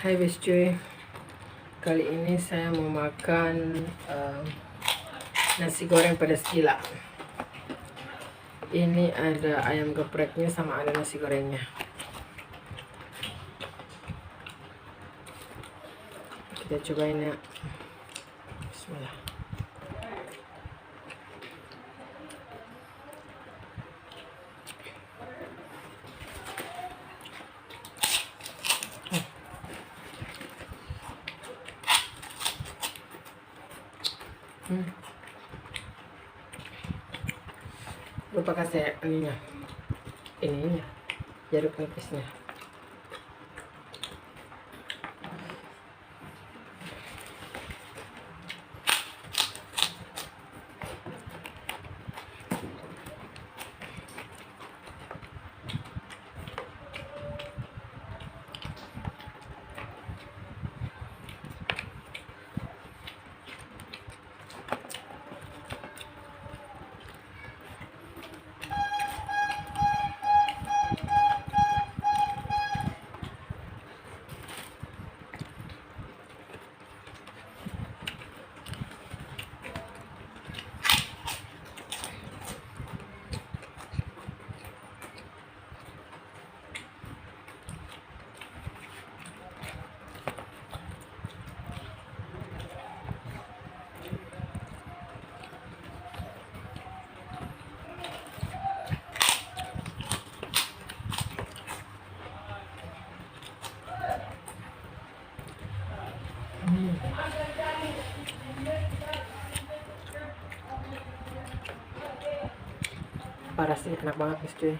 Hai bis cuy, kali ini saya mau makan nasi goreng pedas gila. Ini ada ayam gepreknya sama ada nasi gorengnya. Kita cobain ya. Bismillah. Lupa kasih ininya jeruk nipisnya. Parah sih, enak banget guys cuy.